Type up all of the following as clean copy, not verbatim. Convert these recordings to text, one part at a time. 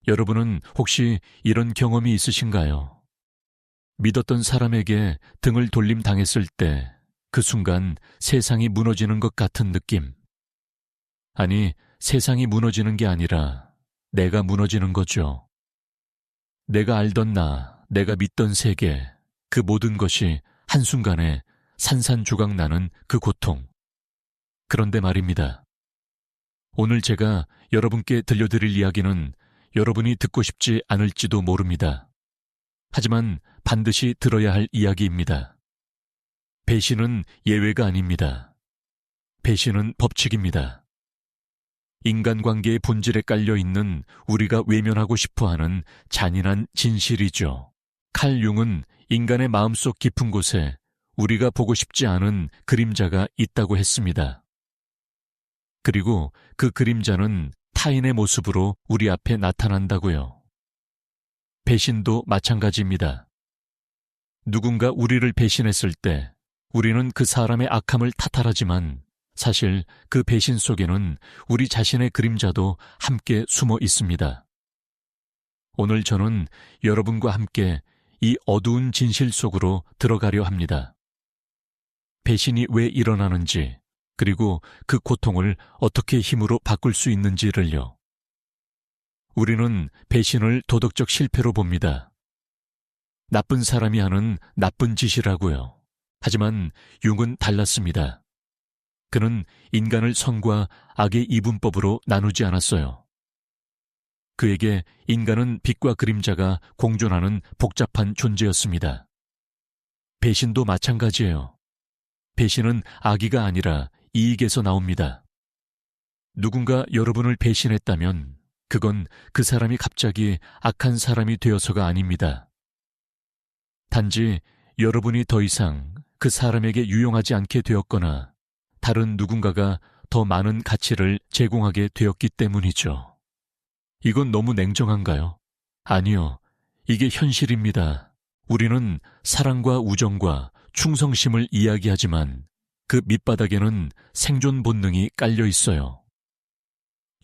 여러분은 혹시 이런 경험이 있으신가요? 믿었던 사람에게 등을 돌림 당했을 때 그 순간 세상이 무너지는 것 같은 느낌. 아니, 세상이 무너지는 게 아니라 내가 무너지는 거죠. 내가 알던 나, 내가 믿던 세계, 그 모든 것이 한순간에 산산조각 나는 그 고통. 그런데 말입니다. 오늘 제가 여러분께 들려드릴 이야기는 여러분이 듣고 싶지 않을지도 모릅니다. 하지만 반드시 들어야 할 이야기입니다. 배신은 예외가 아닙니다. 배신은 법칙입니다. 인간관계의 본질에 깔려있는 우리가 외면하고 싶어하는 잔인한 진실이죠. 칼 융은 인간의 마음속 깊은 곳에 우리가 보고 싶지 않은 그림자가 있다고 했습니다. 그리고 그 그림자는 타인의 모습으로 우리 앞에 나타난다고요. 배신도 마찬가지입니다. 누군가 우리를 배신했을 때 우리는 그 사람의 악함을 탓하지만 사실 그 배신 속에는 우리 자신의 그림자도 함께 숨어 있습니다. 오늘 저는 여러분과 함께 이 어두운 진실 속으로 들어가려 합니다. 배신이 왜 일어나는지, 그리고 그 고통을 어떻게 힘으로 바꿀 수 있는지를요. 우리는 배신을 도덕적 실패로 봅니다. 나쁜 사람이 하는 나쁜 짓이라고요. 하지만 융은 달랐습니다. 그는 인간을 선과 악의 이분법으로 나누지 않았어요. 그에게 인간은 빛과 그림자가 공존하는 복잡한 존재였습니다. 배신도 마찬가지예요. 배신은 악의가 아니라 이익에서 나옵니다. 누군가 여러분을 배신했다면 그건 그 사람이 갑자기 악한 사람이 되어서가 아닙니다. 단지 여러분이 더 이상 그 사람에게 유용하지 않게 되었거나 다른 누군가가 더 많은 가치를 제공하게 되었기 때문이죠. 이건 너무 냉정한가요? 아니요. 이게 현실입니다. 우리는 사랑과 우정과 충성심을 이야기하지만 그 밑바닥에는 생존 본능이 깔려 있어요.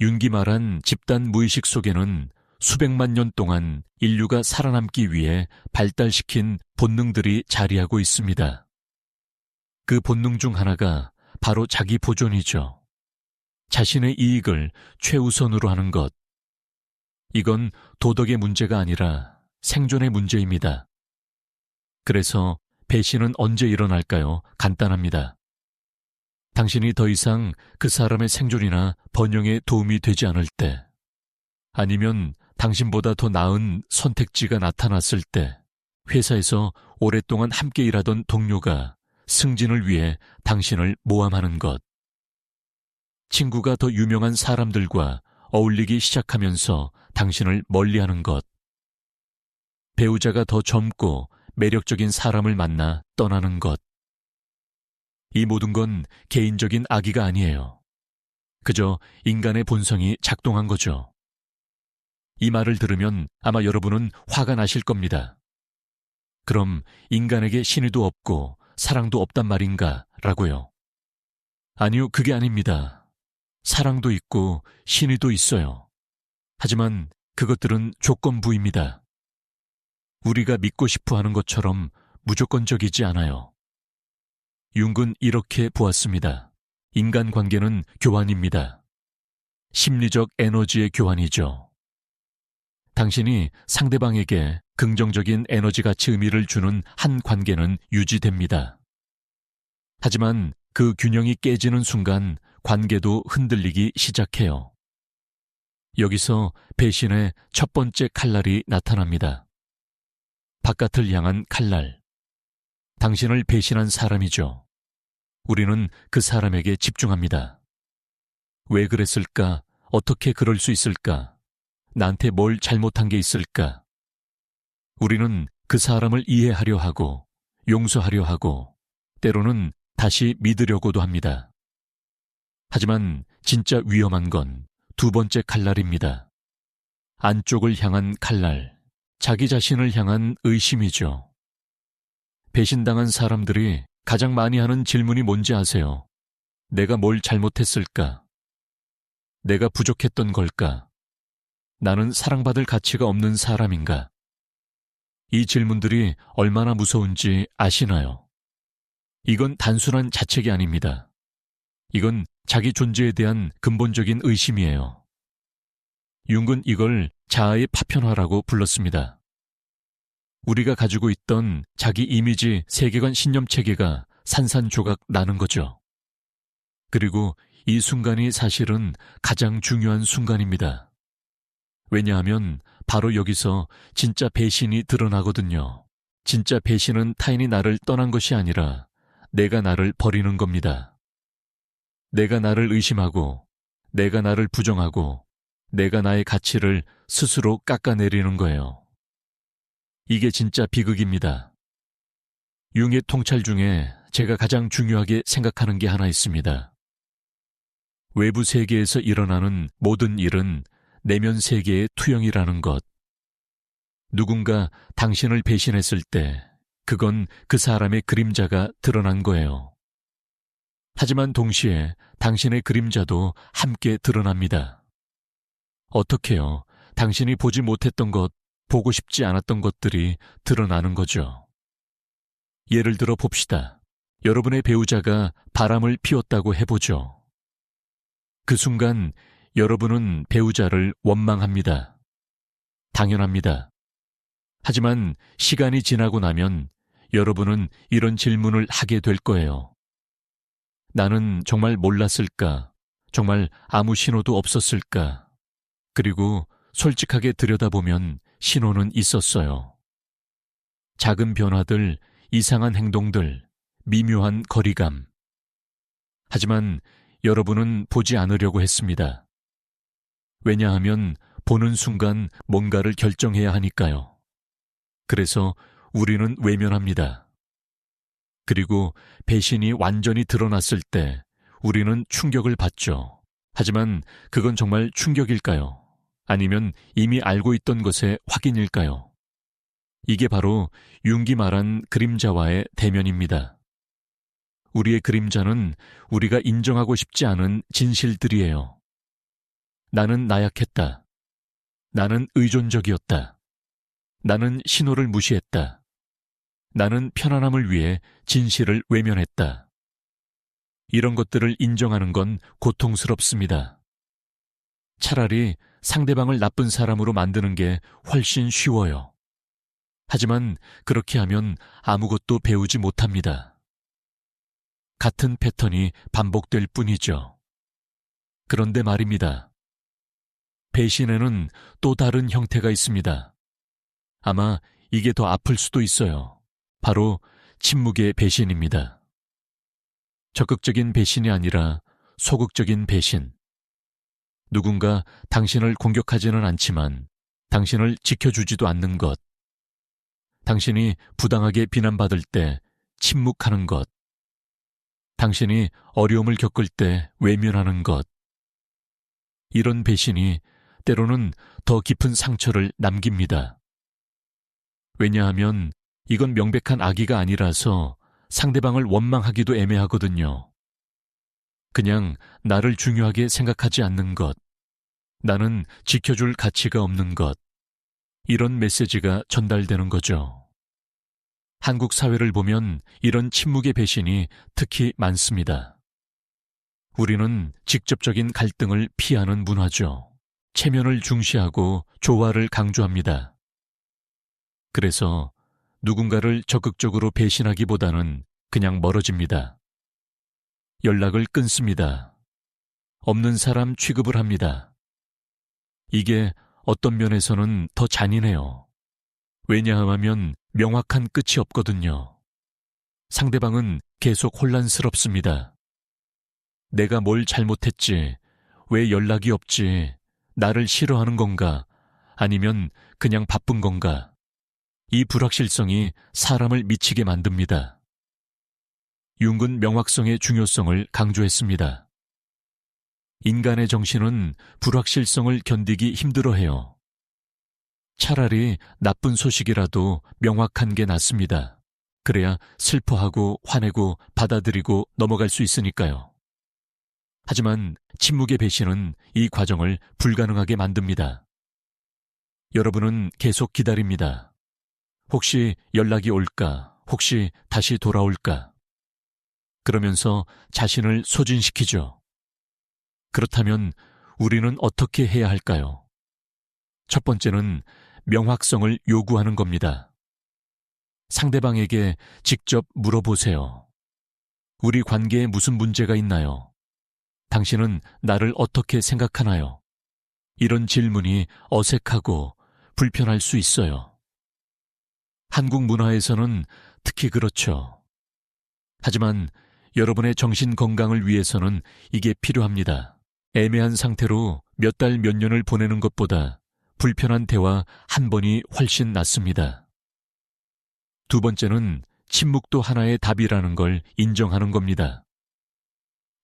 융기 말한 집단 무의식 속에는 수백만 년 동안 인류가 살아남기 위해 발달시킨 본능들이 자리하고 있습니다. 그 본능 중 하나가 바로 자기 보존이죠. 자신의 이익을 최우선으로 하는 것. 이건 도덕의 문제가 아니라 생존의 문제입니다. 그래서 배신은 언제 일어날까요? 간단합니다. 당신이 더 이상 그 사람의 생존이나 번영에 도움이 되지 않을 때, 아니면 당신보다 더 나은 선택지가 나타났을 때, 회사에서 오랫동안 함께 일하던 동료가 승진을 위해 당신을 모함하는 것, 친구가 더 유명한 사람들과 어울리기 시작하면서 당신을 멀리하는 것, 배우자가 더 젊고 매력적인 사람을 만나 떠나는 것. 이 모든 건 개인적인 악의가 아니에요. 그저 인간의 본성이 작동한 거죠. 이 말을 들으면 아마 여러분은 화가 나실 겁니다. 그럼 인간에게 신의도 없고 사랑도 없단 말인가? 라고요. 아니요, 그게 아닙니다. 사랑도 있고 신의도 있어요. 하지만 그것들은 조건부입니다. 우리가 믿고 싶어 하는 것처럼 무조건적이지 않아요. 융은 이렇게 보았습니다. 인간관계는 교환입니다. 심리적 에너지의 교환이죠. 당신이 상대방에게 긍정적인 에너지같이 의미를 주는 한 관계는 유지됩니다. 하지만 그 균형이 깨지는 순간 관계도 흔들리기 시작해요. 여기서 배신의 첫 번째 칼날이 나타납니다. 바깥을 향한 칼날. 당신을 배신한 사람이죠. 우리는 그 사람에게 집중합니다. 왜 그랬을까? 어떻게 그럴 수 있을까? 나한테 뭘 잘못한 게 있을까? 우리는 그 사람을 이해하려 하고 용서하려 하고 때로는 다시 믿으려고도 합니다. 하지만 진짜 위험한 건 두 번째 칼날입니다. 안쪽을 향한 칼날, 자기 자신을 향한 의심이죠. 배신당한 사람들이 가장 많이 하는 질문이 뭔지 아세요? 내가 뭘 잘못했을까? 내가 부족했던 걸까? 나는 사랑받을 가치가 없는 사람인가? 이 질문들이 얼마나 무서운지 아시나요? 이건 단순한 자책이 아닙니다. 이건 자기 존재에 대한 근본적인 의심이에요. 융은 이걸 자아의 파편화라고 불렀습니다. 우리가 가지고 있던 자기 이미지, 세계관, 신념 체계가 산산조각 나는 거죠. 그리고 이 순간이 사실은 가장 중요한 순간입니다. 왜냐하면 바로 여기서 진짜 배신이 드러나거든요. 진짜 배신은 타인이 나를 떠난 것이 아니라 내가 나를 버리는 겁니다. 내가 나를 의심하고, 내가 나를 부정하고, 내가 나의 가치를 스스로 깎아내리는 거예요. 이게 진짜 비극입니다. 융의 통찰 중에 제가 가장 중요하게 생각하는 게 하나 있습니다. 외부 세계에서 일어나는 모든 일은 내면 세계의 투영이라는 것. 누군가 당신을 배신했을 때 그건 그 사람의 그림자가 드러난 거예요. 하지만 동시에 당신의 그림자도 함께 드러납니다. 어떻게요? 당신이 보지 못했던 것, 보고 싶지 않았던 것들이 드러나는 거죠. 예를 들어 봅시다. 여러분의 배우자가 바람을 피웠다고 해보죠. 그 순간 여러분은 배우자를 원망합니다. 당연합니다. 하지만 시간이 지나고 나면 여러분은 이런 질문을 하게 될 거예요. 나는 정말 몰랐을까? 정말 아무 신호도 없었을까? 그리고 솔직하게 들여다보면 신호는 있었어요. 작은 변화들, 이상한 행동들, 미묘한 거리감. 하지만 여러분은 보지 않으려고 했습니다. 왜냐하면 보는 순간 뭔가를 결정해야 하니까요. 그래서 우리는 외면합니다. 그리고 배신이 완전히 드러났을 때 우리는 충격을 받죠. 하지만 그건 정말 충격일까요? 아니면 이미 알고 있던 것의 확인일까요? 이게 바로 융이 말한 그림자와의 대면입니다. 우리의 그림자는 우리가 인정하고 싶지 않은 진실들이에요. 나는 나약했다. 나는 의존적이었다. 나는 신호를 무시했다. 나는 편안함을 위해 진실을 외면했다. 이런 것들을 인정하는 건 고통스럽습니다. 차라리 상대방을 나쁜 사람으로 만드는 게 훨씬 쉬워요. 하지만 그렇게 하면 아무것도 배우지 못합니다. 같은 패턴이 반복될 뿐이죠. 그런데 말입니다. 배신에는 또 다른 형태가 있습니다. 아마 이게 더 아플 수도 있어요. 바로 침묵의 배신입니다. 적극적인 배신이 아니라 소극적인 배신. 누군가 당신을 공격하지는 않지만 당신을 지켜주지도 않는 것. 당신이 부당하게 비난받을 때 침묵하는 것. 당신이 어려움을 겪을 때 외면하는 것. 이런 배신이 때로는 더 깊은 상처를 남깁니다. 왜냐하면 이건 명백한 악의가 아니라서 상대방을 원망하기도 애매하거든요. 그냥 나를 중요하게 생각하지 않는 것, 나는 지켜줄 가치가 없는 것, 이런 메시지가 전달되는 거죠. 한국 사회를 보면 이런 침묵의 배신이 특히 많습니다. 우리는 직접적인 갈등을 피하는 문화죠. 체면을 중시하고 조화를 강조합니다. 그래서 누군가를 적극적으로 배신하기보다는 그냥 멀어집니다. 연락을 끊습니다. 없는 사람 취급을 합니다. 이게 어떤 면에서는 더 잔인해요. 왜냐하면 명확한 끝이 없거든요. 상대방은 계속 혼란스럽습니다. 내가 뭘 잘못했지? 왜 연락이 없지? 나를 싫어하는 건가? 아니면 그냥 바쁜 건가? 이 불확실성이 사람을 미치게 만듭니다. 융은 명확성의 중요성을 강조했습니다. 인간의 정신은 불확실성을 견디기 힘들어해요. 차라리 나쁜 소식이라도 명확한 게 낫습니다. 그래야 슬퍼하고 화내고 받아들이고 넘어갈 수 있으니까요. 하지만 침묵의 배신은 이 과정을 불가능하게 만듭니다. 여러분은 계속 기다립니다. 혹시 연락이 올까? 혹시 다시 돌아올까? 그러면서 자신을 소진시키죠. 그렇다면 우리는 어떻게 해야 할까요? 첫 번째는 명확성을 요구하는 겁니다. 상대방에게 직접 물어보세요. 우리 관계에 무슨 문제가 있나요? 당신은 나를 어떻게 생각하나요? 이런 질문이 어색하고 불편할 수 있어요. 한국 문화에서는 특히 그렇죠. 하지만 여러분의 정신 건강을 위해서는 이게 필요합니다. 애매한 상태로 몇 달 몇 년을 보내는 것보다 불편한 대화 한 번이 훨씬 낫습니다. 두 번째는 침묵도 하나의 답이라는 걸 인정하는 겁니다.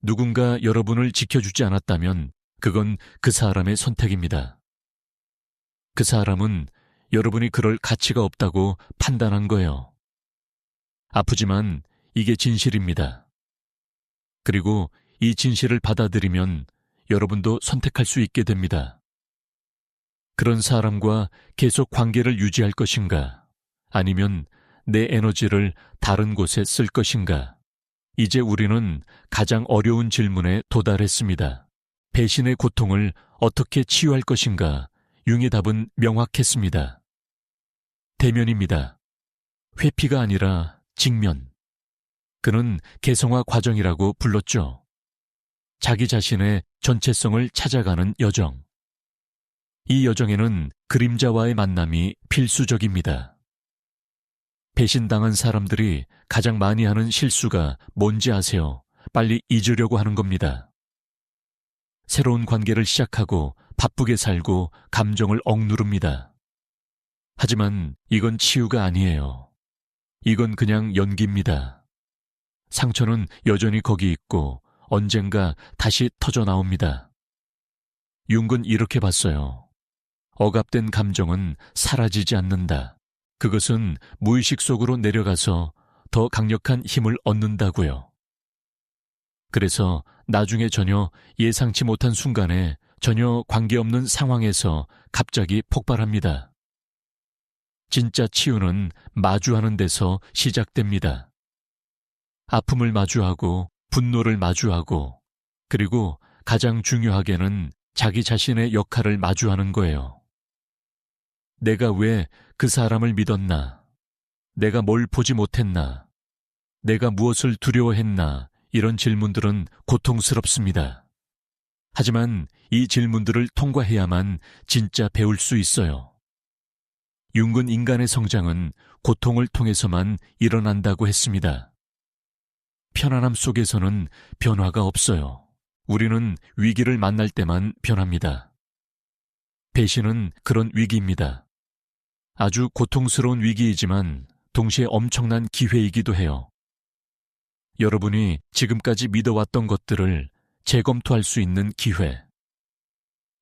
누군가 여러분을 지켜주지 않았다면 그건 그 사람의 선택입니다. 그 사람은 여러분이 그럴 가치가 없다고 판단한 거예요. 아프지만 이게 진실입니다. 그리고 이 진실을 받아들이면 여러분도 선택할 수 있게 됩니다. 그런 사람과 계속 관계를 유지할 것인가, 아니면 내 에너지를 다른 곳에 쓸 것인가. 이제 우리는 가장 어려운 질문에 도달했습니다. 배신의 고통을 어떻게 치유할 것인가? 융의 답은 명확했습니다. 대면입니다. 회피가 아니라 직면. 그는 개성화 과정이라고 불렀죠. 자기 자신의 전체성을 찾아가는 여정. 이 여정에는 그림자와의 만남이 필수적입니다. 배신당한 사람들이 가장 많이 하는 실수가 뭔지 아세요? 빨리 잊으려고 하는 겁니다. 새로운 관계를 시작하고 바쁘게 살고 감정을 억누릅니다. 하지만 이건 치유가 아니에요. 이건 그냥 연기입니다. 상처는 여전히 거기 있고 언젠가 다시 터져 나옵니다. 융은 이렇게 봤어요. 억압된 감정은 사라지지 않는다. 그것은 무의식 속으로 내려가서 더 강력한 힘을 얻는다고요. 그래서 나중에 전혀 예상치 못한 순간에 전혀 관계없는 상황에서 갑자기 폭발합니다. 진짜 치유는 마주하는 데서 시작됩니다. 아픔을 마주하고 분노를 마주하고 그리고 가장 중요하게는 자기 자신의 역할을 마주하는 거예요. 내가 왜 그 사람을 믿었나? 내가 뭘 보지 못했나? 내가 무엇을 두려워했나? 이런 질문들은 고통스럽습니다. 하지만 이 질문들을 통과해야만 진짜 배울 수 있어요. 융은 인간의 성장은 고통을 통해서만 일어난다고 했습니다. 편안함 속에서는 변화가 없어요. 우리는 위기를 만날 때만 변합니다. 배신은 그런 위기입니다. 아주 고통스러운 위기이지만 동시에 엄청난 기회이기도 해요. 여러분이 지금까지 믿어왔던 것들을 재검토할 수 있는 기회.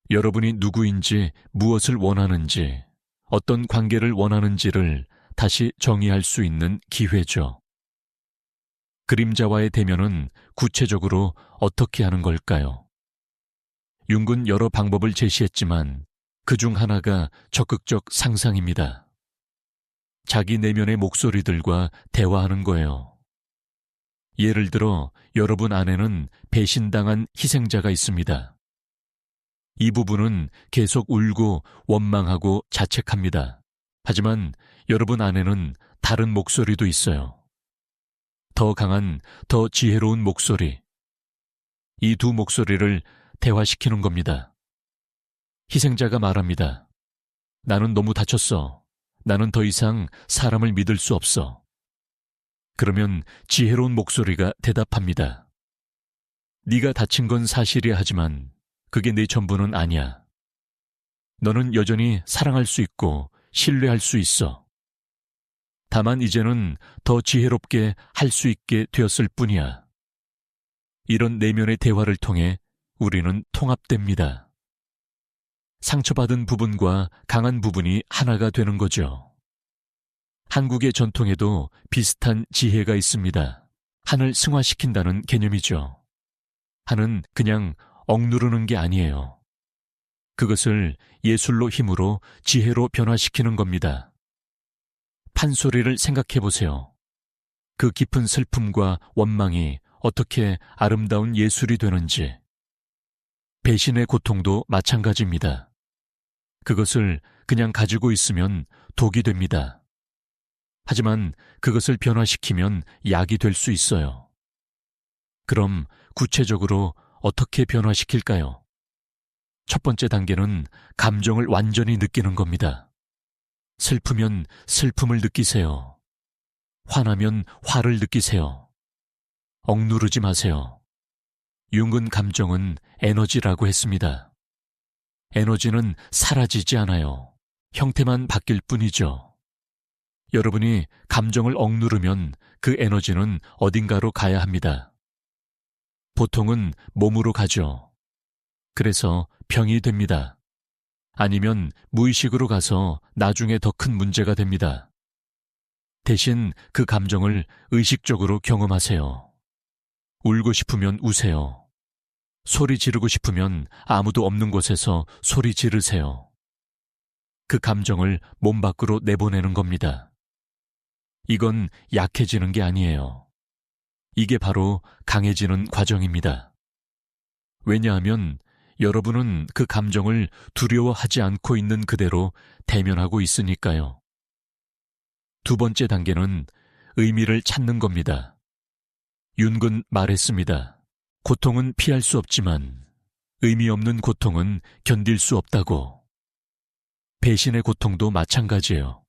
여러분이 누구인지, 무엇을 원하는지, 어떤 관계를 원하는지를 다시 정의할 수 있는 기회죠. 그림자와의 대면은 구체적으로 어떻게 하는 걸까요? 융은 여러 방법을 제시했지만 그중 하나가 적극적 상상입니다. 자기 내면의 목소리들과 대화하는 거예요. 예를 들어 여러분 안에는 배신당한 희생자가 있습니다. 이 부분은 계속 울고 원망하고 자책합니다. 하지만 여러분 안에는 다른 목소리도 있어요. 더 강한, 더 지혜로운 목소리. 이 두 목소리를 대화시키는 겁니다. 희생자가 말합니다. 나는 너무 다쳤어. 나는 더 이상 사람을 믿을 수 없어. 그러면 지혜로운 목소리가 대답합니다. 네가 다친 건 사실이야 하지만 그게 네 전부는 아니야. 너는 여전히 사랑할 수 있고 신뢰할 수 있어. 다만 이제는 더 지혜롭게 할 수 있게 되었을 뿐이야. 이런 내면의 대화를 통해 우리는 통합됩니다. 상처받은 부분과 강한 부분이 하나가 되는 거죠. 한국의 전통에도 비슷한 지혜가 있습니다. 한을 승화시킨다는 개념이죠. 한은 그냥 억누르는 게 아니에요. 그것을 예술로 힘으로 지혜로 변화시키는 겁니다. 판소리를 생각해 보세요. 그 깊은 슬픔과 원망이 어떻게 아름다운 예술이 되는지. 배신의 고통도 마찬가지입니다. 그것을 그냥 가지고 있으면 독이 됩니다. 하지만 그것을 변화시키면 약이 될 수 있어요. 그럼 구체적으로 어떻게 변화시킬까요? 첫 번째 단계는 감정을 완전히 느끼는 겁니다. 슬프면 슬픔을 느끼세요. 화나면 화를 느끼세요. 억누르지 마세요. 융은 감정은 에너지라고 했습니다. 에너지는 사라지지 않아요. 형태만 바뀔 뿐이죠. 여러분이 감정을 억누르면 그 에너지는 어딘가로 가야 합니다. 보통은 몸으로 가죠. 그래서 병이 됩니다. 아니면 무의식으로 가서 나중에 더 큰 문제가 됩니다. 대신 그 감정을 의식적으로 경험하세요. 울고 싶으면 우세요. 소리 지르고 싶으면 아무도 없는 곳에서 소리 지르세요. 그 감정을 몸 밖으로 내보내는 겁니다. 이건 약해지는 게 아니에요. 이게 바로 강해지는 과정입니다. 왜냐하면 여러분은 그 감정을 두려워하지 않고 있는 그대로 대면하고 있으니까요. 두 번째 단계는 의미를 찾는 겁니다. 윤근 말했습니다. 고통은 피할 수 없지만 의미 없는 고통은 견딜 수 없다고. 배신의 고통도 마찬가지예요.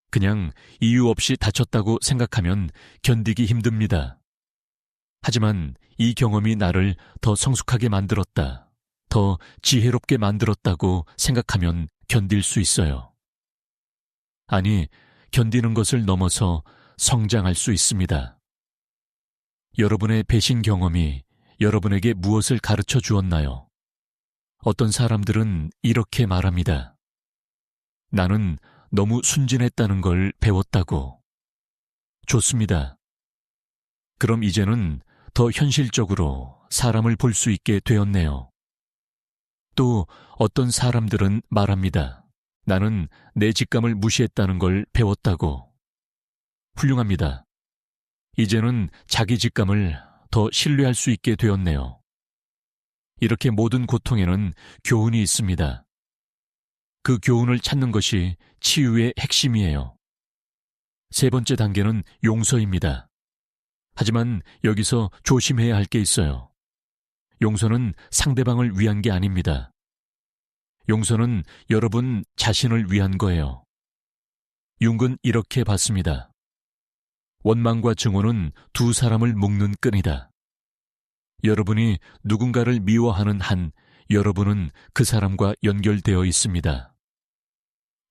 그냥 이유 없이 다쳤다고 생각하면 견디기 힘듭니다. 하지만 이 경험이 나를 더 성숙하게 만들었다, 더 지혜롭게 만들었다고 생각하면 견딜 수 있어요. 아니, 견디는 것을 넘어서 성장할 수 있습니다. 여러분의 배신 경험이 여러분에게 무엇을 가르쳐 주었나요? 어떤 사람들은 이렇게 말합니다. 나는 너무 순진했다는 걸 배웠다고. 좋습니다. 그럼 이제는 더 현실적으로 사람을 볼 수 있게 되었네요. 또 어떤 사람들은 말합니다. 나는 내 직감을 무시했다는 걸 배웠다고. 훌륭합니다. 이제는 자기 직감을 더 신뢰할 수 있게 되었네요. 이렇게 모든 고통에는 교훈이 있습니다. 그 교훈을 찾는 것이 치유의 핵심이에요. 세 번째 단계는 용서입니다. 하지만 여기서 조심해야 할 게 있어요. 용서는 상대방을 위한 게 아닙니다. 용서는 여러분 자신을 위한 거예요. 융은 이렇게 봤습니다. 원망과 증오는 두 사람을 묶는 끈이다. 여러분이 누군가를 미워하는 한 여러분은 그 사람과 연결되어 있습니다.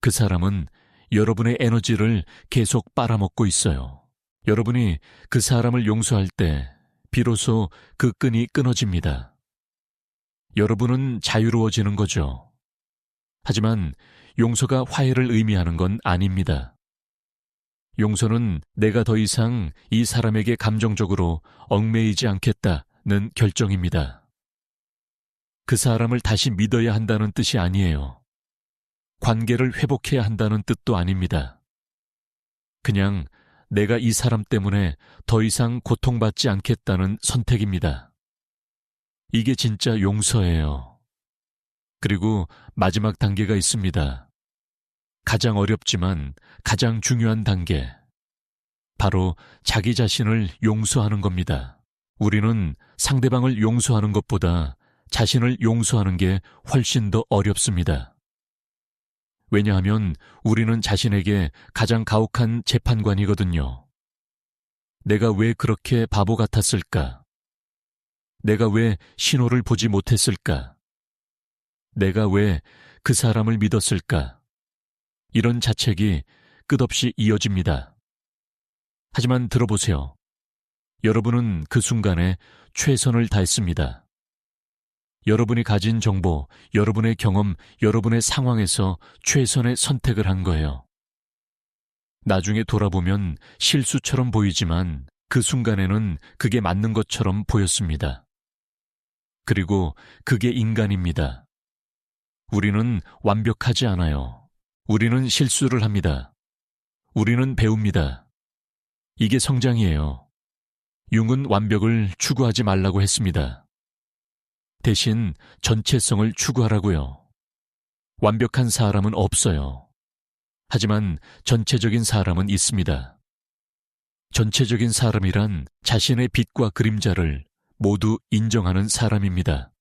그 사람은 여러분의 에너지를 계속 빨아먹고 있어요. 여러분이 그 사람을 용서할 때 비로소 그 끈이 끊어집니다. 여러분은 자유로워지는 거죠. 하지만 용서가 화해를 의미하는 건 아닙니다. 용서는 내가 더 이상 이 사람에게 감정적으로 얽매이지 않겠다는 결정입니다. 그 사람을 다시 믿어야 한다는 뜻이 아니에요. 관계를 회복해야 한다는 뜻도 아닙니다. 그냥 내가 이 사람 때문에 더 이상 고통받지 않겠다는 선택입니다. 이게 진짜 용서예요. 그리고 마지막 단계가 있습니다. 가장 어렵지만 가장 중요한 단계. 바로 자기 자신을 용서하는 겁니다. 우리는 상대방을 용서하는 것보다 자신을 용서하는 게 훨씬 더 어렵습니다. 왜냐하면 우리는 자신에게 가장 가혹한 재판관이거든요. 내가 왜 그렇게 바보 같았을까? 내가 왜 신호를 보지 못했을까? 내가 왜 그 사람을 믿었을까? 이런 자책이 끝없이 이어집니다. 하지만 들어보세요. 여러분은 그 순간에 최선을 다했습니다. 여러분이 가진 정보, 여러분의 경험, 여러분의 상황에서 최선의 선택을 한 거예요. 나중에 돌아보면 실수처럼 보이지만 그 순간에는 그게 맞는 것처럼 보였습니다. 그리고 그게 인간입니다. 우리는 완벽하지 않아요. 우리는 실수를 합니다. 우리는 배웁니다. 이게 성장이에요. 융은 완벽을 추구하지 말라고 했습니다. 대신 전체성을 추구하라고요. 완벽한 사람은 없어요. 하지만 전체적인 사람은 있습니다. 전체적인 사람이란 자신의 빛과 그림자를 모두 인정하는 사람입니다.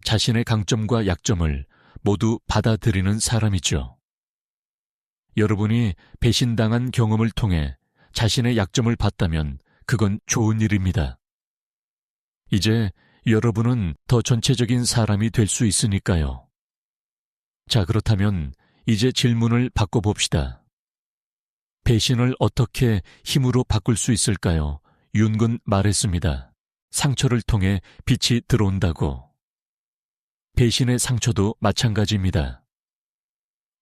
자신의 강점과 약점을 모두 받아들이는 사람이죠. 여러분이 배신당한 경험을 통해 자신의 약점을 봤다면 그건 좋은 일입니다. 이제 여러분은 더 전체적인 사람이 될 수 있으니까요. 자, 그렇다면 이제 질문을 바꿔봅시다. 배신을 어떻게 힘으로 바꿀 수 있을까요? 윤은 말했습니다. 상처를 통해 빛이 들어온다고. 배신의 상처도 마찬가지입니다.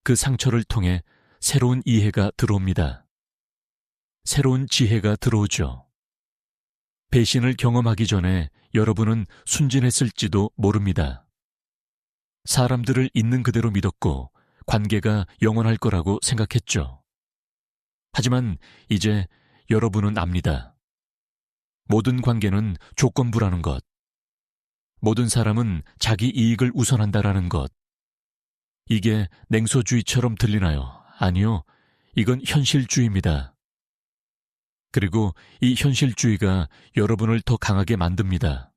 그 상처를 통해 새로운 이해가 들어옵니다. 새로운 지혜가 들어오죠. 배신을 경험하기 전에 여러분은 순진했을지도 모릅니다. 사람들을 있는 그대로 믿었고 관계가 영원할 거라고 생각했죠. 하지만 이제 여러분은 압니다. 모든 관계는 조건부라는 것. 모든 사람은 자기 이익을 우선한다라는 것. 이게 냉소주의처럼 들리나요? 아니요. 이건 현실주의입니다. 그리고 이 현실주의가 여러분을 더 강하게 만듭니다.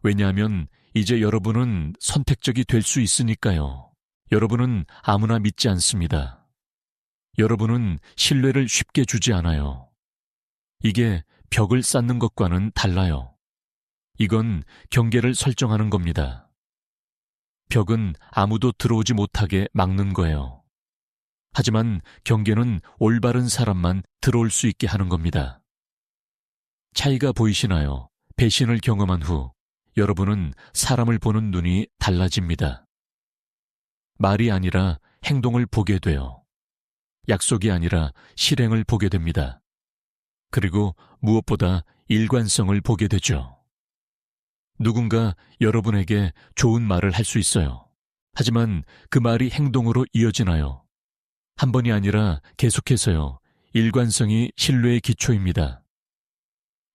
왜냐하면 이제 여러분은 선택적이 될 수 있으니까요. 여러분은 아무나 믿지 않습니다. 여러분은 신뢰를 쉽게 주지 않아요. 이게 벽을 쌓는 것과는 달라요. 이건 경계를 설정하는 겁니다. 벽은 아무도 들어오지 못하게 막는 거예요. 하지만 경계는 올바른 사람만 들어올 수 있게 하는 겁니다. 차이가 보이시나요? 배신을 경험한 후 여러분은 사람을 보는 눈이 달라집니다. 말이 아니라 행동을 보게 돼요. 약속이 아니라 실행을 보게 됩니다. 그리고 무엇보다 일관성을 보게 되죠. 누군가 여러분에게 좋은 말을 할 수 있어요. 하지만 그 말이 행동으로 이어지나요? 한 번이 아니라 계속해서요. 일관성이 신뢰의 기초입니다.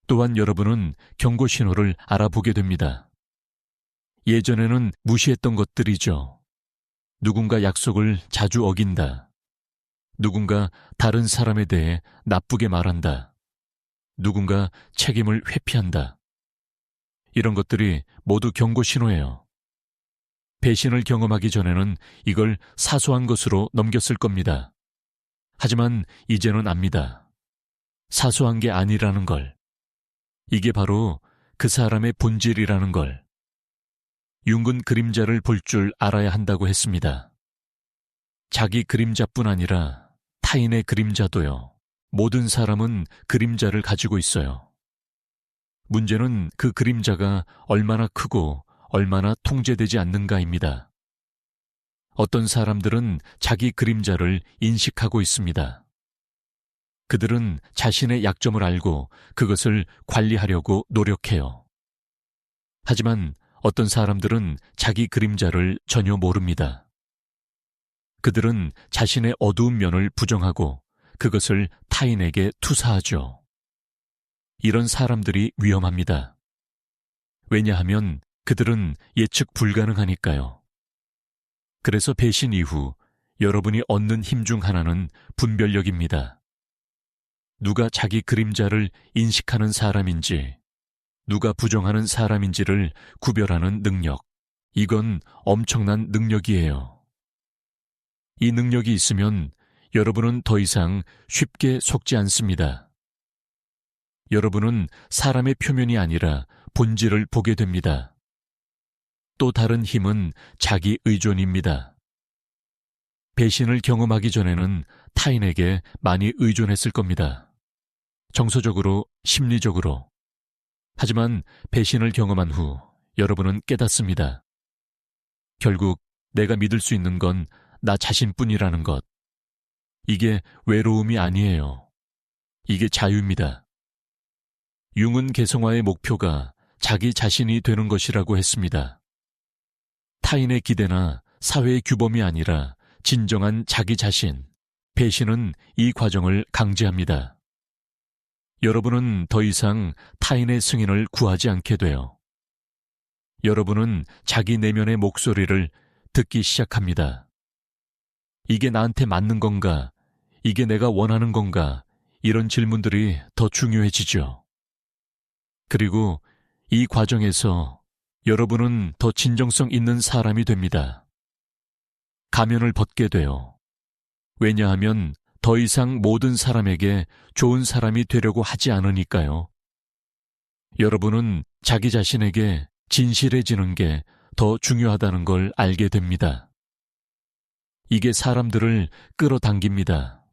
또한 여러분은 경고 신호를 알아보게 됩니다. 예전에는 무시했던 것들이죠. 누군가 약속을 자주 어긴다. 누군가 다른 사람에 대해 나쁘게 말한다. 누군가 책임을 회피한다. 이런 것들이 모두 경고 신호예요. 배신을 경험하기 전에는 이걸 사소한 것으로 넘겼을 겁니다. 하지만 이제는 압니다. 사소한 게 아니라는 걸. 이게 바로 그 사람의 본질이라는 걸. 융은 그림자를 볼 줄 알아야 한다고 했습니다. 자기 그림자뿐 아니라 타인의 그림자도요. 모든 사람은 그림자를 가지고 있어요. 문제는 그 그림자가 얼마나 크고 얼마나 통제되지 않는가입니다. 어떤 사람들은 자기 그림자를 인식하고 있습니다. 그들은 자신의 약점을 알고 그것을 관리하려고 노력해요. 하지만 어떤 사람들은 자기 그림자를 전혀 모릅니다. 그들은 자신의 어두운 면을 부정하고 그것을 타인에게 투사하죠. 이런 사람들이 위험합니다. 왜냐하면 그들은 예측 불가능하니까요. 그래서 배신 이후 여러분이 얻는 힘 중 하나는 분별력입니다. 누가 자기 그림자를 인식하는 사람인지, 누가 부정하는 사람인지를 구별하는 능력. 이건 엄청난 능력이에요. 이 능력이 있으면 여러분은 더 이상 쉽게 속지 않습니다. 여러분은 사람의 표면이 아니라 본질을 보게 됩니다. 또 다른 힘은 자기 의존입니다. 배신을 경험하기 전에는 타인에게 많이 의존했을 겁니다. 정서적으로, 심리적으로. 하지만 배신을 경험한 후 여러분은 깨닫습니다. 결국 내가 믿을 수 있는 건 나 자신뿐이라는 것. 이게 외로움이 아니에요. 이게 자유입니다. 융은 개성화의 목표가 자기 자신이 되는 것이라고 했습니다. 타인의 기대나 사회의 규범이 아니라 진정한 자기 자신, 배신은 이 과정을 강제합니다. 여러분은 더 이상 타인의 승인을 구하지 않게 돼요. 여러분은 자기 내면의 목소리를 듣기 시작합니다. 이게 나한테 맞는 건가? 이게 내가 원하는 건가? 이런 질문들이 더 중요해지죠. 그리고 이 과정에서 여러분은 더 진정성 있는 사람이 됩니다. 가면을 벗게 돼요. 왜냐하면 더 이상 모든 사람에게 좋은 사람이 되려고 하지 않으니까요. 여러분은 자기 자신에게 진실해지는 게 더 중요하다는 걸 알게 됩니다. 이게 사람들을 끌어당깁니다.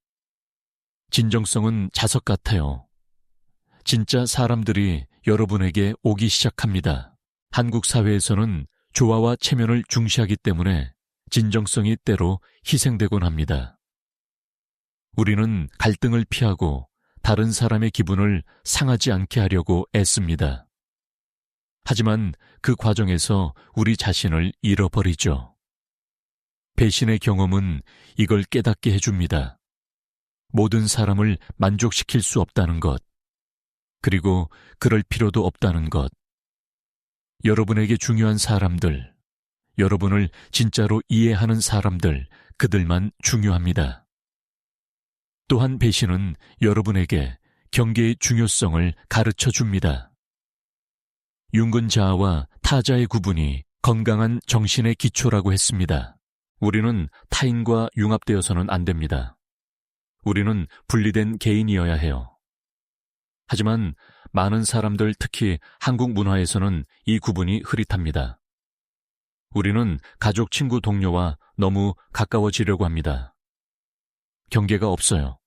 진정성은 자석 같아요. 진짜 사람들이 여러분에게 오기 시작합니다. 한국 사회에서는 조화와 체면을 중시하기 때문에 진정성이 때로 희생되곤 합니다. 우리는 갈등을 피하고 다른 사람의 기분을 상하지 않게 하려고 애씁니다. 하지만 그 과정에서 우리 자신을 잃어버리죠. 배신의 경험은 이걸 깨닫게 해줍니다. 모든 사람을 만족시킬 수 없다는 것, 그리고 그럴 필요도 없다는 것. 여러분에게 중요한 사람들, 여러분을 진짜로 이해하는 사람들, 그들만 중요합니다. 또한 배신은 여러분에게 경계의 중요성을 가르쳐 줍니다. 융근 자아와 타자의 구분이 건강한 정신의 기초라고 했습니다. 우리는 타인과 융합되어서는 안 됩니다. 우리는 분리된 개인이어야 해요. 하지만 많은 사람들, 특히 한국 문화에서는 이 구분이 흐릿합니다. 우리는 가족, 친구, 동료와 너무 가까워지려고 합니다. 경계가 없어요.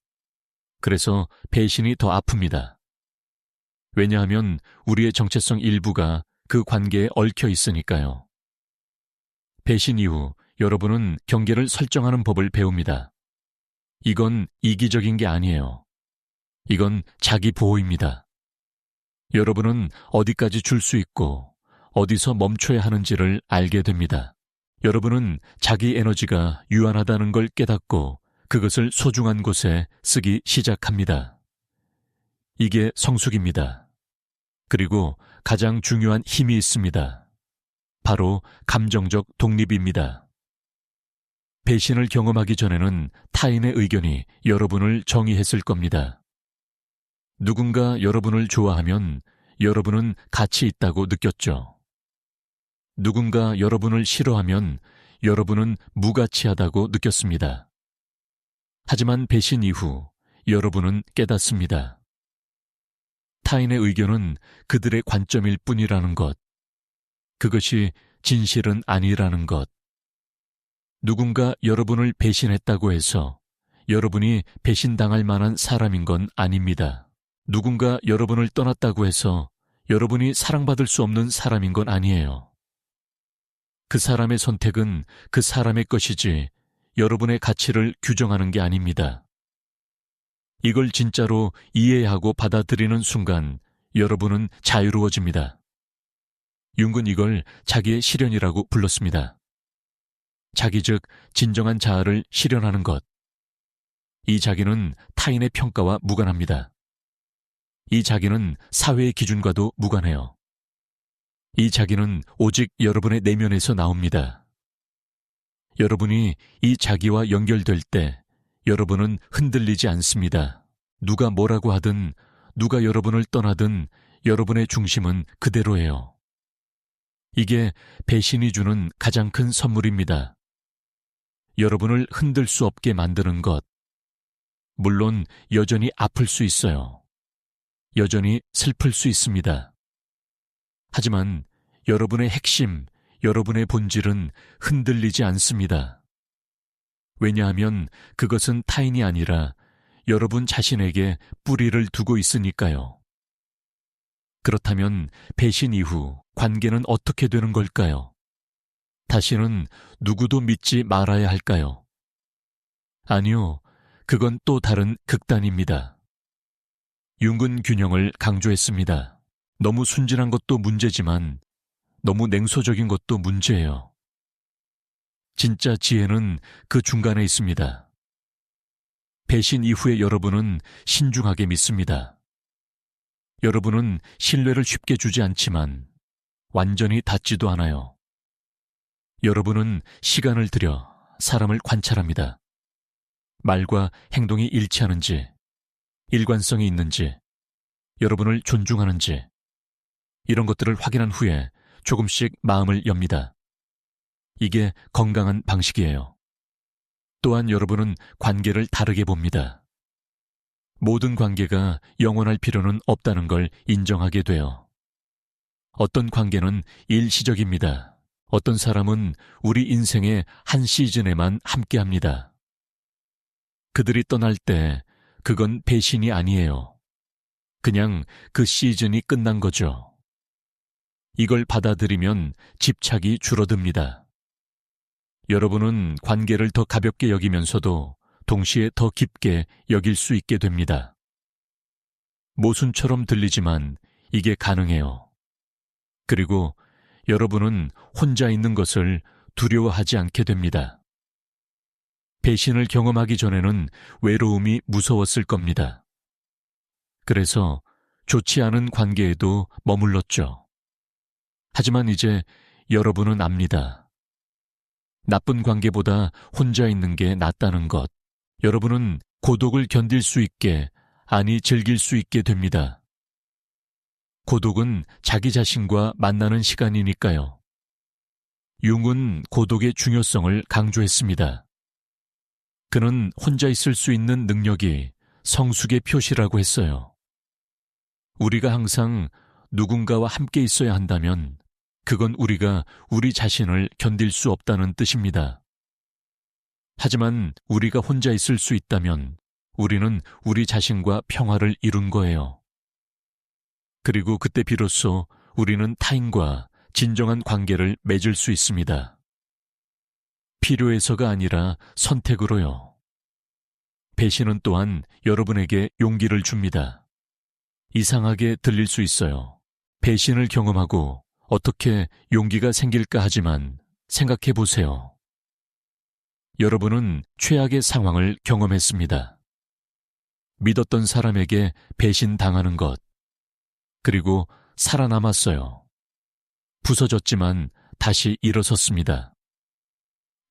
그래서 배신이 더 아픕니다. 왜냐하면 우리의 정체성 일부가 그 관계에 얽혀 있으니까요. 배신 이후 여러분은 경계를 설정하는 법을 배웁니다. 이건 이기적인 게 아니에요. 이건 자기 보호입니다. 여러분은 어디까지 줄 수 있고 어디서 멈춰야 하는지를 알게 됩니다. 여러분은 자기 에너지가 유한하다는 걸 깨닫고 그것을 소중한 곳에 쓰기 시작합니다. 이게 성숙입니다. 그리고 가장 중요한 힘이 있습니다. 바로 감정적 독립입니다. 배신을 경험하기 전에는 타인의 의견이 여러분을 정의했을 겁니다. 누군가 여러분을 좋아하면 여러분은 가치 있다고 느꼈죠. 누군가 여러분을 싫어하면 여러분은 무가치하다고 느꼈습니다. 하지만 배신 이후 여러분은 깨닫습니다. 타인의 의견은 그들의 관점일 뿐이라는 것, 그것이 진실은 아니라는 것. 누군가 여러분을 배신했다고 해서 여러분이 배신당할 만한 사람인 건 아닙니다. 누군가 여러분을 떠났다고 해서 여러분이 사랑받을 수 없는 사람인 건 아니에요. 그 사람의 선택은 그 사람의 것이지 여러분의 가치를 규정하는 게 아닙니다. 이걸 진짜로 이해하고 받아들이는 순간 여러분은 자유로워집니다. 융은 이걸 자기의 실현이라고 불렀습니다. 자기 즉 진정한 자아를 실현하는 것. 이 자기는 타인의 평가와 무관합니다. 이 자기는 사회의 기준과도 무관해요. 이 자기는 오직 여러분의 내면에서 나옵니다. 여러분이 이 자기와 연결될 때 여러분은 흔들리지 않습니다. 누가 뭐라고 하든 누가 여러분을 떠나든 여러분의 중심은 그대로예요. 이게 배신이 주는 가장 큰 선물입니다. 여러분을 흔들 수 없게 만드는 것. 물론 여전히 아플 수 있어요. 여전히 슬플 수 있습니다. 하지만 여러분의 핵심, 여러분의 본질은 흔들리지 않습니다. 왜냐하면 그것은 타인이 아니라 여러분 자신에게 뿌리를 두고 있으니까요. 그렇다면 배신 이후 관계는 어떻게 되는 걸까요? 다시는 누구도 믿지 말아야 할까요? 아니요, 그건 또 다른 극단입니다. 융은 균형을 강조했습니다. 너무 순진한 것도 문제지만 너무 냉소적인 것도 문제예요. 진짜 지혜는 그 중간에 있습니다. 배신 이후에 여러분은 신중하게 믿습니다. 여러분은 신뢰를 쉽게 주지 않지만 완전히 닫지도 않아요. 여러분은 시간을 들여 사람을 관찰합니다. 말과 행동이 일치하는지, 일관성이 있는지, 여러분을 존중하는지, 이런 것들을 확인한 후에 조금씩 마음을 엽니다. 이게 건강한 방식이에요. 또한 여러분은 관계를 다르게 봅니다. 모든 관계가 영원할 필요는 없다는 걸 인정하게 돼요. 어떤 관계는 일시적입니다. 어떤 사람은 우리 인생의 한 시즌에만 함께합니다. 그들이 떠날 때 그건 배신이 아니에요. 그냥 그 시즌이 끝난 거죠. 이걸 받아들이면 집착이 줄어듭니다. 여러분은 관계를 더 가볍게 여기면서도 동시에 더 깊게 여길 수 있게 됩니다. 모순처럼 들리지만 이게 가능해요. 그리고 여러분은 혼자 있는 것을 두려워하지 않게 됩니다. 배신을 경험하기 전에는 외로움이 무서웠을 겁니다. 그래서 좋지 않은 관계에도 머물렀죠. 하지만 이제 여러분은 압니다. 나쁜 관계보다 혼자 있는 게 낫다는 것. 여러분은 고독을 견딜 수 있게, 아니 즐길 수 있게 됩니다. 고독은 자기 자신과 만나는 시간이니까요. 융은 고독의 중요성을 강조했습니다. 그는 혼자 있을 수 있는 능력이 성숙의 표시라고 했어요. 우리가 항상 누군가와 함께 있어야 한다면 그건 우리가 우리 자신을 견딜 수 없다는 뜻입니다. 하지만 우리가 혼자 있을 수 있다면 우리는 우리 자신과 평화를 이룬 거예요. 그리고 그때 비로소 우리는 타인과 진정한 관계를 맺을 수 있습니다. 필요해서가 아니라 선택으로요. 배신은 또한 여러분에게 용기를 줍니다. 이상하게 들릴 수 있어요. 배신을 경험하고 어떻게 용기가 생길까 하지만 생각해 보세요. 여러분은 최악의 상황을 경험했습니다. 믿었던 사람에게 배신당하는 것, 그리고 살아남았어요. 부서졌지만 다시 일어섰습니다.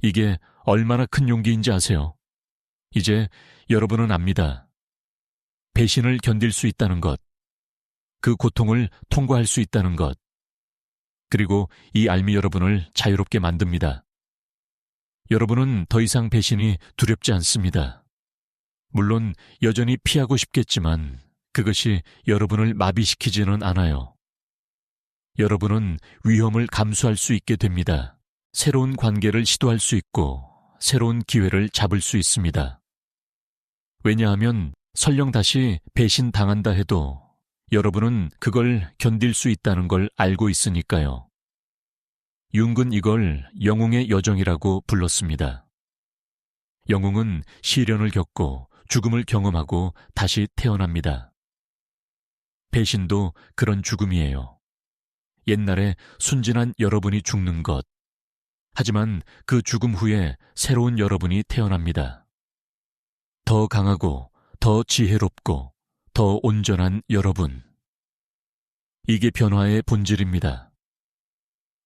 이게 얼마나 큰 용기인지 아세요? 이제 여러분은 압니다. 배신을 견딜 수 있다는 것, 그 고통을 통과할 수 있다는 것, 그리고 이 알미 여러분을 자유롭게 만듭니다. 여러분은 더 이상 배신이 두렵지 않습니다. 물론 여전히 피하고 싶겠지만 그것이 여러분을 마비시키지는 않아요. 여러분은 위험을 감수할 수 있게 됩니다. 새로운 관계를 시도할 수 있고 새로운 기회를 잡을 수 있습니다. 왜냐하면 설령 다시 배신당한다 해도 여러분은 그걸 견딜 수 있다는 걸 알고 있으니까요. 융은 이걸 영웅의 여정이라고 불렀습니다. 영웅은 시련을 겪고 죽음을 경험하고 다시 태어납니다. 배신도 그런 죽음이에요. 옛날에 순진한 여러분이 죽는 것. 하지만 그 죽음 후에 새로운 여러분이 태어납니다. 더 강하고 더 지혜롭고 더 온전한 여러분. 이게 변화의 본질입니다.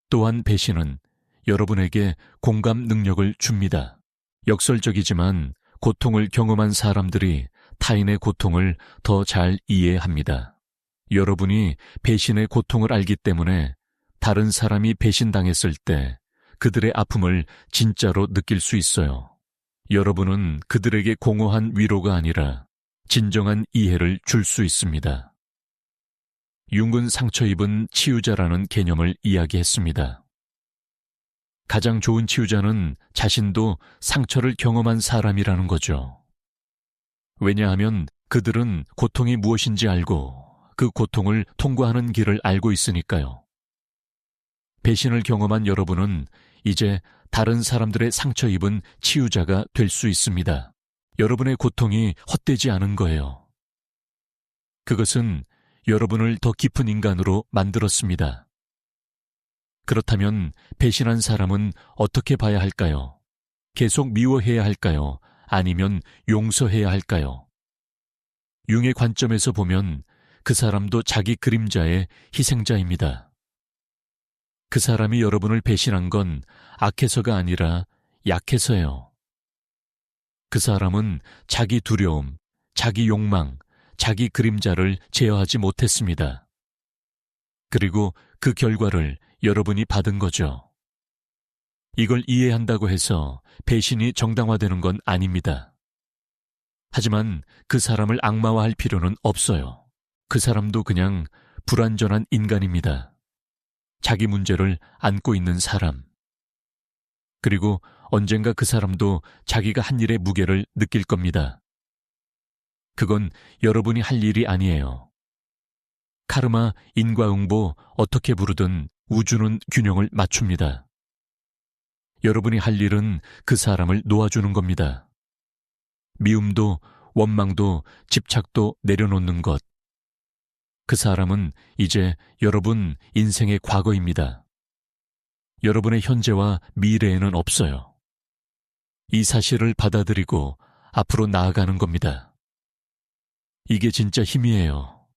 또한 배신은 여러분에게 공감 능력을 줍니다. 역설적이지만 고통을 경험한 사람들이 타인의 고통을 더 잘 이해합니다. 여러분이 배신의 고통을 알기 때문에 다른 사람이 배신당했을 때 그들의 아픔을 진짜로 느낄 수 있어요. 여러분은 그들에게 공허한 위로가 아니라 진정한 이해를 줄 수 있습니다. 융은 상처 입은 치유자라는 개념을 이야기했습니다. 가장 좋은 치유자는 자신도 상처를 경험한 사람이라는 거죠. 왜냐하면 그들은 고통이 무엇인지 알고 그 고통을 통과하는 길을 알고 있으니까요. 배신을 경험한 여러분은 이제 다른 사람들의 상처 입은 치유자가 될 수 있습니다. 여러분의 고통이 헛되지 않은 거예요. 그것은 여러분을 더 깊은 인간으로 만들었습니다. 그렇다면 배신한 사람은 어떻게 봐야 할까요? 계속 미워해야 할까요? 아니면 용서해야 할까요? 융의 관점에서 보면 그 사람도 자기 그림자의 희생자입니다. 그 사람이 여러분을 배신한 건 악해서가 아니라 약해서예요. 그 사람은 자기 두려움, 자기 욕망, 자기 그림자를 제어하지 못했습니다. 그리고 그 결과를 여러분이 받은 거죠. 이걸 이해한다고 해서 배신이 정당화되는 건 아닙니다. 하지만 그 사람을 악마화할 필요는 없어요. 그 사람도 그냥 불완전한 인간입니다. 자기 문제를 안고 있는 사람. 그리고 언젠가 그 사람도 자기가 한 일의 무게를 느낄 겁니다. 그건 여러분이 할 일이 아니에요. 카르마, 인과응보, 어떻게 부르든 우주는 균형을 맞춥니다. 여러분이 할 일은 그 사람을 놓아주는 겁니다. 미움도, 원망도, 집착도 내려놓는 것. 그 사람은 이제 여러분 인생의 과거입니다. 여러분의 현재와 미래에는 없어요. 이 사실을 받아들이고 앞으로 나아가는 겁니다. 이게 진짜 힘이에요.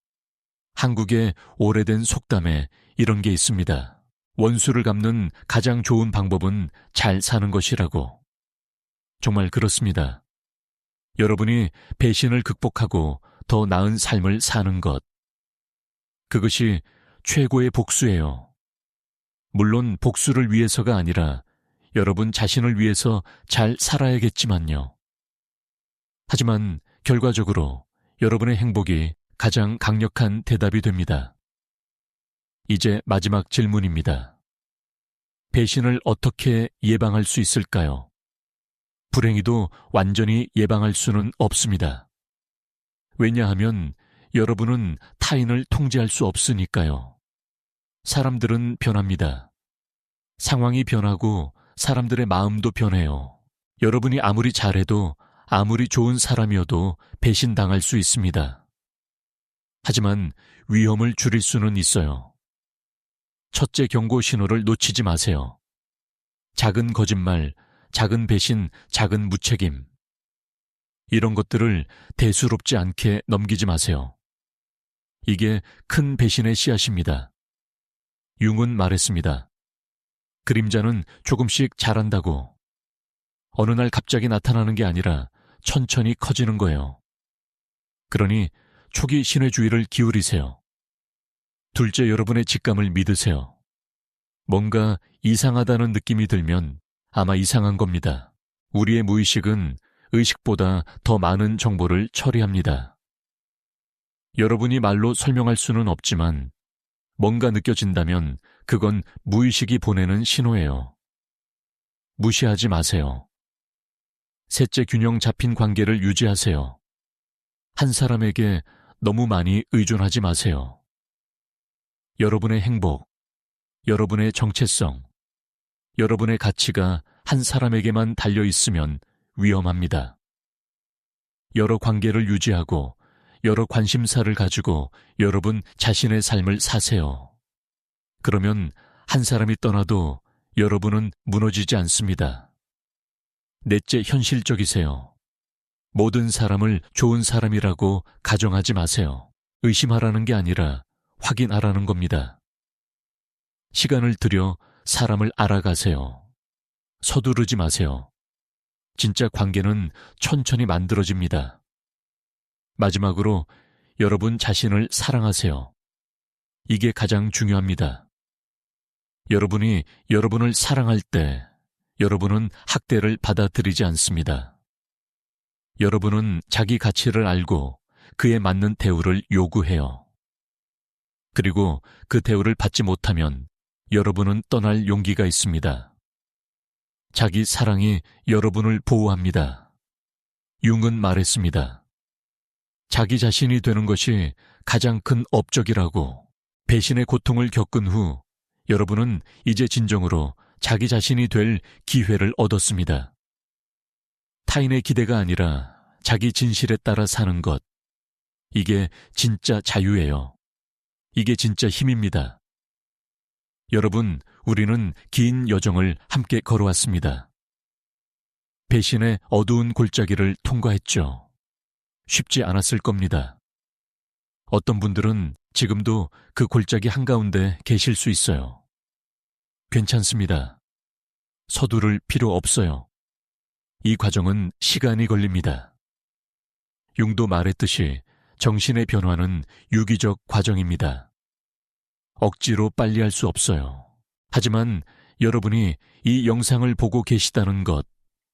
한국의 오래된 속담에 이런 게 있습니다. 원수를 갚는 가장 좋은 방법은 잘 사는 것이라고. 정말 그렇습니다. 여러분이 배신을 극복하고 더 나은 삶을 사는 것. 그것이 최고의 복수예요. 물론 복수를 위해서가 아니라 여러분 자신을 위해서 잘 살아야겠지만요. 하지만 결과적으로 여러분의 행복이 가장 강력한 대답이 됩니다. 이제 마지막 질문입니다. 배신을 어떻게 예방할 수 있을까요? 불행히도 완전히 예방할 수는 없습니다. 왜냐하면 여러분은 타인을 통제할 수 없으니까요. 사람들은 변합니다. 상황이 변하고 사람들의 마음도 변해요. 여러분이 아무리 잘해도 아무리 좋은 사람이어도 배신당할 수 있습니다. 하지만 위험을 줄일 수는 있어요. 첫째 경고 신호를 놓치지 마세요. 작은 거짓말, 작은 배신, 작은 무책임. 이런 것들을 대수롭지 않게 넘기지 마세요. 이게 큰 배신의 씨앗입니다. 융은 말했습니다. 그림자는 조금씩 자란다고. 어느 날 갑자기 나타나는 게 아니라 천천히 커지는 거예요. 그러니 초기 신의 주의를 기울이세요. 둘째, 여러분의 직감을 믿으세요. 뭔가 이상하다는 느낌이 들면 아마 이상한 겁니다. 우리의 무의식은 의식보다 더 많은 정보를 처리합니다. 여러분이 말로 설명할 수는 없지만 뭔가 느껴진다면 그건 무의식이 보내는 신호예요. 무시하지 마세요. 셋째, 균형 잡힌 관계를 유지하세요. 한 사람에게 너무 많이 의존하지 마세요. 여러분의 행복, 여러분의 정체성, 여러분의 가치가 한 사람에게만 달려 있으면 위험합니다. 여러 관계를 유지하고 여러 관심사를 가지고 여러분 자신의 삶을 사세요. 그러면 한 사람이 떠나도 여러분은 무너지지 않습니다. 넷째, 현실적이세요. 모든 사람을 좋은 사람이라고 가정하지 마세요. 의심하라는 게 아니라 확인하라는 겁니다. 시간을 들여 사람을 알아가세요. 서두르지 마세요. 진짜 관계는 천천히 만들어집니다. 마지막으로 여러분 자신을 사랑하세요. 이게 가장 중요합니다. 여러분이 여러분을 사랑할 때 여러분은 학대를 받아들이지 않습니다. 여러분은 자기 가치를 알고 그에 맞는 대우를 요구해요. 그리고 그 대우를 받지 못하면 여러분은 떠날 용기가 있습니다. 자기 사랑이 여러분을 보호합니다. 융은 말했습니다. 자기 자신이 되는 것이 가장 큰 업적이라고. 배신의 고통을 겪은 후 여러분은 이제 진정으로 자기 자신이 될 기회를 얻었습니다. 타인의 기대가 아니라 자기 진실에 따라 사는 것. 이게 진짜 자유예요. 이게 진짜 힘입니다. 여러분, 우리는 긴 여정을 함께 걸어왔습니다. 배신의 어두운 골짜기를 통과했죠. 쉽지 않았을 겁니다. 어떤 분들은 지금도 그 골짜기 한가운데 계실 수 있어요. 괜찮습니다. 서두를 필요 없어요. 이 과정은 시간이 걸립니다. 융도 말했듯이 정신의 변화는 유기적 과정입니다. 억지로 빨리 할 수 없어요. 하지만 여러분이 이 영상을 보고 계시다는 것,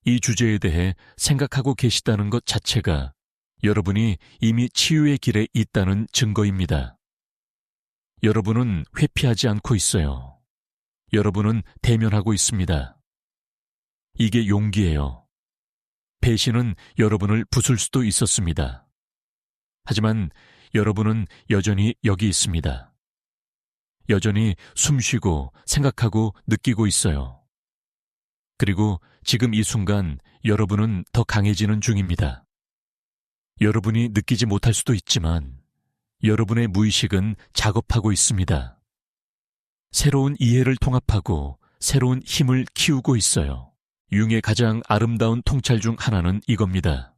이 주제에 대해 생각하고 계시다는 것 자체가 여러분이 이미 치유의 길에 있다는 증거입니다. 여러분은 회피하지 않고 있어요. 여러분은 대면하고 있습니다. 이게 용기예요. 배신은 여러분을 부술 수도 있었습니다. 하지만 여러분은 여전히 여기 있습니다. 여전히 숨쉬고 생각하고 느끼고 있어요. 그리고 지금 이 순간 여러분은 더 강해지는 중입니다. 여러분이 느끼지 못할 수도 있지만 여러분의 무의식은 작업하고 있습니다. 새로운 이해를 통합하고 새로운 힘을 키우고 있어요. 융의 가장 아름다운 통찰 중 하나는 이겁니다.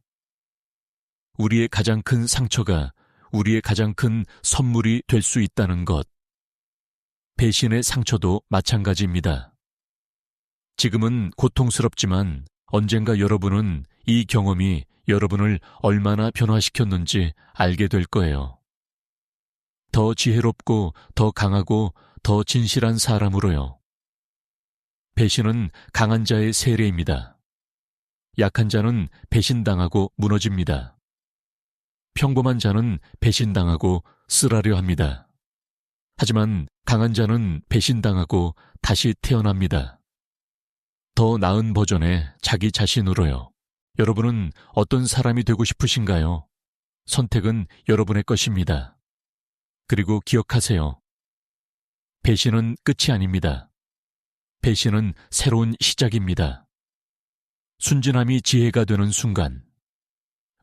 우리의 가장 큰 상처가 우리의 가장 큰 선물이 될 수 있다는 것. 배신의 상처도 마찬가지입니다. 지금은 고통스럽지만 언젠가 여러분은 이 경험이 여러분을 얼마나 변화시켰는지 알게 될 거예요. 더 지혜롭고 더 강하고 더 진실한 사람으로요. 배신은 강한 자의 세례입니다. 약한 자는 배신당하고 무너집니다. 평범한 자는 배신당하고 쓰라려 합니다. 하지만 강한 자는 배신당하고 다시 태어납니다. 더 나은 버전의 자기 자신으로요. 여러분은 어떤 사람이 되고 싶으신가요? 선택은 여러분의 것입니다. 그리고 기억하세요. 배신은 끝이 아닙니다. 배신은 새로운 시작입니다. 순진함이 지혜가 되는 순간,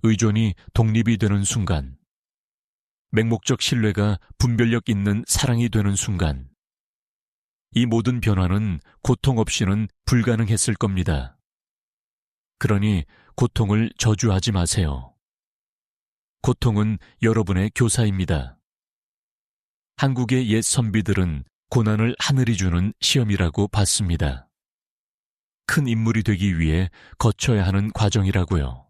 의존이 독립이 되는 순간, 맹목적 신뢰가 분별력 있는 사랑이 되는 순간, 이 모든 변화는 고통 없이는 불가능했을 겁니다. 그러니 고통을 저주하지 마세요. 고통은 여러분의 교사입니다. 한국의 옛 선비들은 고난을 하늘이 주는 시험이라고 봤습니다. 큰 인물이 되기 위해 거쳐야 하는 과정이라고요.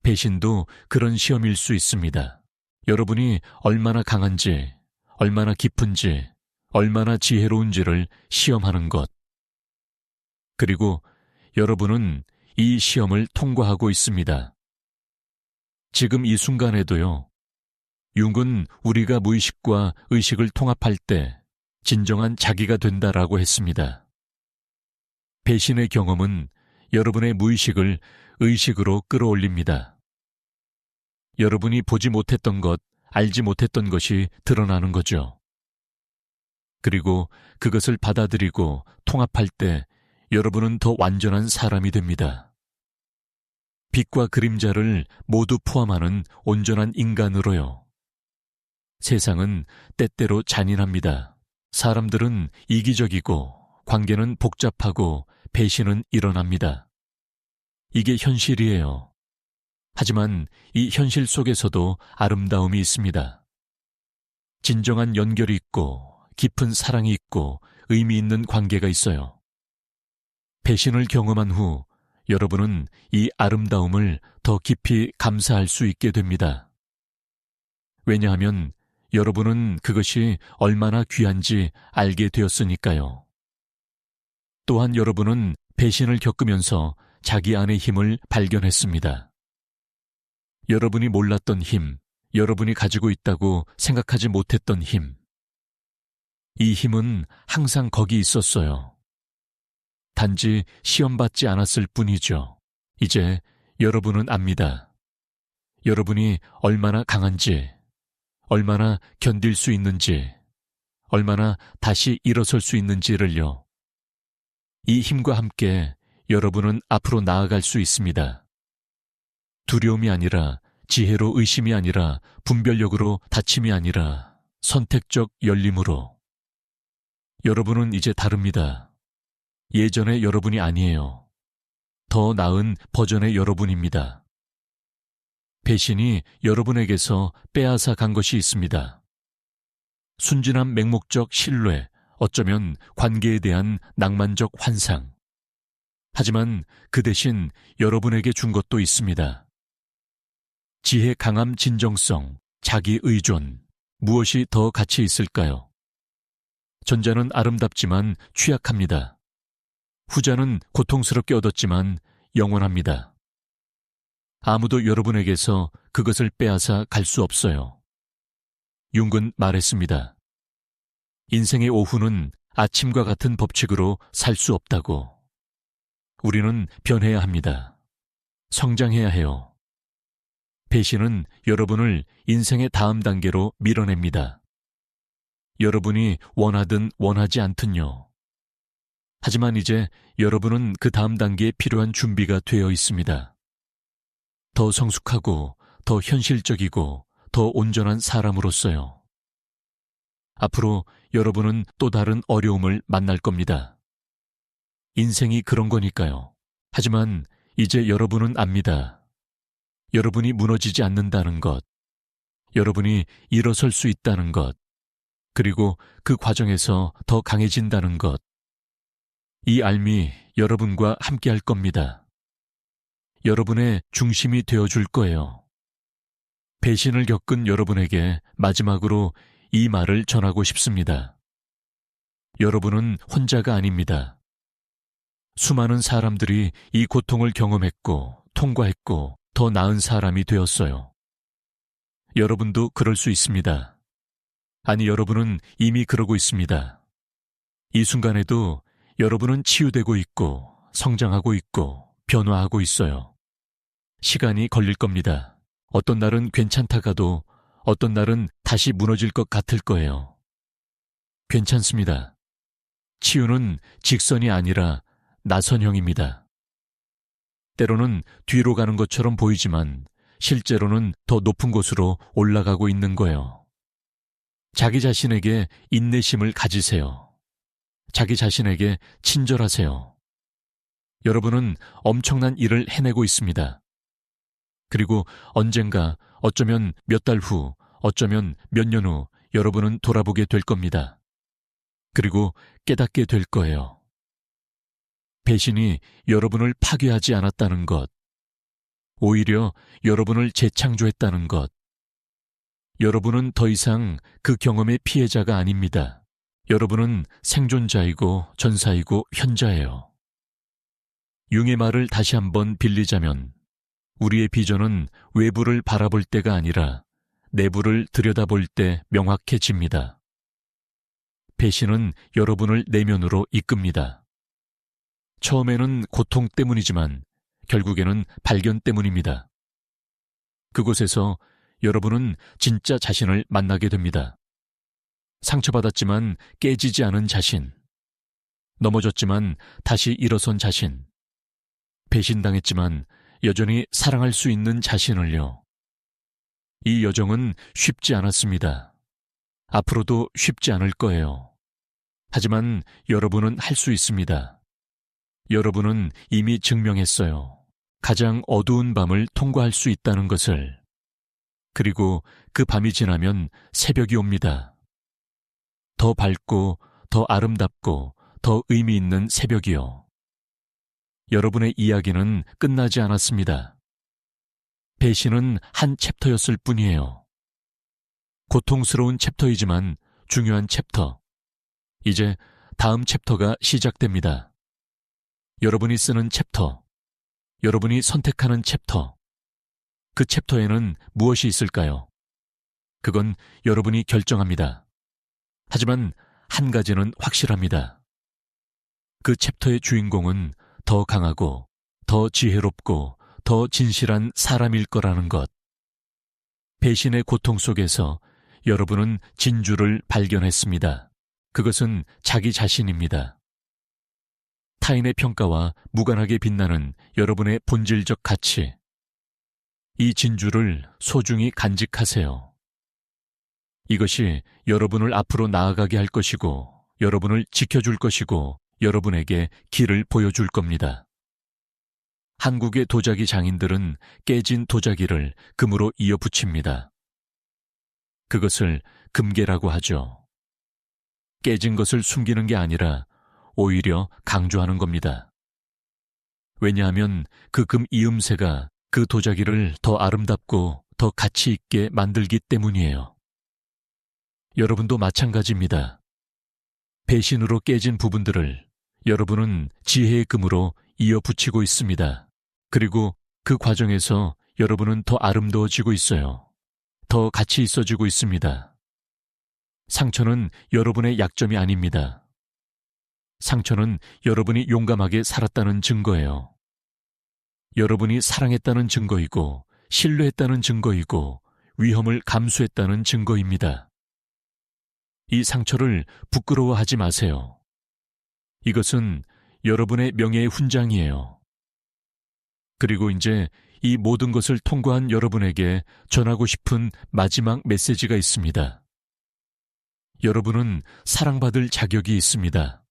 배신도 그런 시험일 수 있습니다. 여러분이 얼마나 강한지, 얼마나 깊은지, 얼마나 지혜로운지를 시험하는 것. 그리고 여러분은 이 시험을 통과하고 있습니다. 지금 이 순간에도요. 융은 우리가 무의식과 의식을 통합할 때 진정한 자기가 된다라고 했습니다. 배신의 경험은 여러분의 무의식을 의식으로 끌어올립니다. 여러분이 보지 못했던 것, 알지 못했던 것이 드러나는 거죠. 그리고 그것을 받아들이고 통합할 때 여러분은 더 완전한 사람이 됩니다. 빛과 그림자를 모두 포함하는 온전한 인간으로요. 세상은 때때로 잔인합니다. 사람들은 이기적이고 관계는 복잡하고 배신은 일어납니다. 이게 현실이에요. 하지만 이 현실 속에서도 아름다움이 있습니다. 진정한 연결이 있고 깊은 사랑이 있고 의미 있는 관계가 있어요. 배신을 경험한 후 여러분은 이 아름다움을 더 깊이 감사할 수 있게 됩니다. 왜냐하면 여러분은 그것이 얼마나 귀한지 알게 되었으니까요. 또한 여러분은 배신을 겪으면서 자기 안의 힘을 발견했습니다. 여러분이 몰랐던 힘, 여러분이 가지고 있다고 생각하지 못했던 힘. 이 힘은 항상 거기 있었어요. 단지 시험받지 않았을 뿐이죠. 이제 여러분은 압니다. 여러분이 얼마나 강한지, 얼마나 견딜 수 있는지, 얼마나 다시 일어설 수 있는지를요. 이 힘과 함께 여러분은 앞으로 나아갈 수 있습니다. 두려움이 아니라, 지혜로 의심이 아니라, 분별력으로 다짐이 아니라 선택적 열림으로. 여러분은 이제 다릅니다. 예전의 여러분이 아니에요. 더 나은 버전의 여러분입니다. 배신이 여러분에게서 빼앗아 간 것이 있습니다. 순진한 맹목적 신뢰, 어쩌면 관계에 대한 낭만적 환상. 하지만 그 대신 여러분에게 준 것도 있습니다. 지혜 강함 진정성, 자기 의존, 무엇이 더 가치 있을까요? 전자는 아름답지만 취약합니다. 후자는 고통스럽게 얻었지만 영원합니다. 아무도 여러분에게서 그것을 빼앗아 갈 수 없어요. 융은 말했습니다. 인생의 오후는 아침과 같은 법칙으로 살 수 없다고. 우리는 변해야 합니다. 성장해야 해요. 배신은 여러분을 인생의 다음 단계로 밀어냅니다. 여러분이 원하든 원하지 않든요. 하지만 이제 여러분은 그 다음 단계에 필요한 준비가 되어 있습니다. 더 성숙하고 더 현실적이고 더 온전한 사람으로서요. 앞으로 여러분은 또 다른 어려움을 만날 겁니다. 인생이 그런 거니까요. 하지만 이제 여러분은 압니다. 여러분이 무너지지 않는다는 것, 여러분이 일어설 수 있다는 것, 그리고 그 과정에서 더 강해진다는 것. 이 알미 여러분과 함께 할 겁니다. 여러분의 중심이 되어줄 거예요. 배신을 겪은 여러분에게 마지막으로 이 말을 전하고 싶습니다. 여러분은 혼자가 아닙니다. 수많은 사람들이 이 고통을 경험했고 통과했고 더 나은 사람이 되었어요. 여러분도 그럴 수 있습니다. 아니, 여러분은 이미 그러고 있습니다. 이 순간에도 여러분은 치유되고 있고 성장하고 있고 변화하고 있어요. 시간이 걸릴 겁니다. 어떤 날은 괜찮다가도 어떤 날은 다시 무너질 것 같을 거예요. 괜찮습니다. 치유는 직선이 아니라 나선형입니다. 때로는 뒤로 가는 것처럼 보이지만 실제로는 더 높은 곳으로 올라가고 있는 거예요. 자기 자신에게 인내심을 가지세요. 자기 자신에게 친절하세요. 여러분은 엄청난 일을 해내고 있습니다. 그리고 언젠가 어쩌면 몇 달 후, 어쩌면 몇 년 후 여러분은 돌아보게 될 겁니다. 그리고 깨닫게 될 거예요. 배신이 여러분을 파괴하지 않았다는 것, 오히려 여러분을 재창조했다는 것. 여러분은 더 이상 그 경험의 피해자가 아닙니다. 여러분은 생존자이고 전사이고 현자예요. 융의 말을 다시 한번 빌리자면 우리의 비전은 외부를 바라볼 때가 아니라 내부를 들여다볼 때 명확해집니다. 배신은 여러분을 내면으로 이끕니다. 처음에는 고통 때문이지만 결국에는 발견 때문입니다. 그곳에서 여러분은 진짜 자신을 만나게 됩니다. 상처받았지만 깨지지 않은 자신, 넘어졌지만 다시 일어선 자신, 배신당했지만 여전히 사랑할 수 있는 자신을요. 이 여정은 쉽지 않았습니다. 앞으로도 쉽지 않을 거예요. 하지만 여러분은 할 수 있습니다. 여러분은 이미 증명했어요. 가장 어두운 밤을 통과할 수 있다는 것을. 그리고 그 밤이 지나면 새벽이 옵니다. 더 밝고 더 아름답고 더 의미 있는 새벽이요. 여러분의 이야기는 끝나지 않았습니다. 배신은 한 챕터였을 뿐이에요. 고통스러운 챕터이지만 중요한 챕터. 이제 다음 챕터가 시작됩니다. 여러분이 쓰는 챕터, 여러분이 선택하는 챕터. 그 챕터에는 무엇이 있을까요? 그건 여러분이 결정합니다. 하지만 한 가지는 확실합니다. 그 챕터의 주인공은 더 강하고 더 지혜롭고 더 진실한 사람일 거라는 것. 배신의 고통 속에서 여러분은 진주를 발견했습니다. 그것은 자기 자신입니다. 타인의 평가와 무관하게 빛나는 여러분의 본질적 가치. 이 진주를 소중히 간직하세요. 이것이 여러분을 앞으로 나아가게 할 것이고, 여러분을 지켜줄 것이고, 여러분에게 길을 보여줄 겁니다. 한국의 도자기 장인들은 깨진 도자기를 금으로 이어 붙입니다. 그것을 금괴라고 하죠. 깨진 것을 숨기는 게 아니라 오히려 강조하는 겁니다. 왜냐하면 그 금 이음새가 그 도자기를 더 아름답고 더 가치 있게 만들기 때문이에요. 여러분도 마찬가지입니다. 배신으로 깨진 부분들을 여러분은 지혜의 금으로 이어 붙이고 있습니다. 그리고 그 과정에서 여러분은 더 아름다워지고 있어요. 더 가치 있어지고 있습니다. 상처는 여러분의 약점이 아닙니다. 상처는 여러분이 용감하게 살았다는 증거예요. 여러분이 사랑했다는 증거이고, 신뢰했다는 증거이고, 위험을 감수했다는 증거입니다. 이 상처를 부끄러워하지 마세요. 이것은 여러분의 명예의 훈장이에요. 그리고 이제 이 모든 것을 통과한 여러분에게 전하고 싶은 마지막 메시지가 있습니다. 여러분은 사랑받을 자격이 있습니다.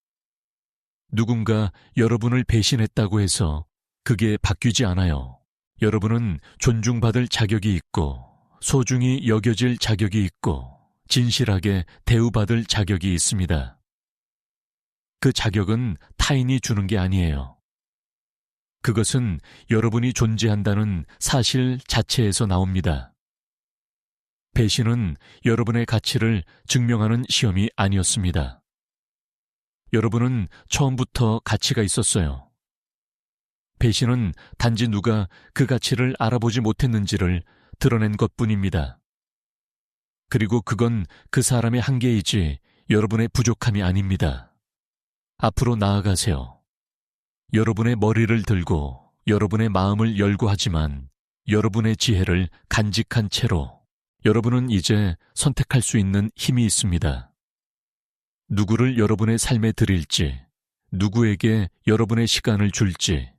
누군가 여러분을 배신했다고 해서 그게 바뀌지 않아요. 여러분은 존중받을 자격이 있고, 소중히 여겨질 자격이 있고, 진실하게 대우받을 자격이 있습니다. 그 자격은 타인이 주는 게 아니에요. 그것은 여러분이 존재한다는 사실 자체에서 나옵니다. 배신은 여러분의 가치를 증명하는 시험이 아니었습니다. 여러분은 처음부터 가치가 있었어요. 배신은 단지 누가 그 가치를 알아보지 못했는지를 드러낸 것뿐입니다. 그리고 그건 그 사람의 한계이지 여러분의 부족함이 아닙니다. 앞으로 나아가세요. 여러분의 머리를 들고 여러분의 마음을 열고 하지만 여러분의 지혜를 간직한 채로 여러분은 이제 선택할 수 있는 힘이 있습니다. 누구를 여러분의 삶에 드릴지, 누구에게 여러분의 시간을 줄지,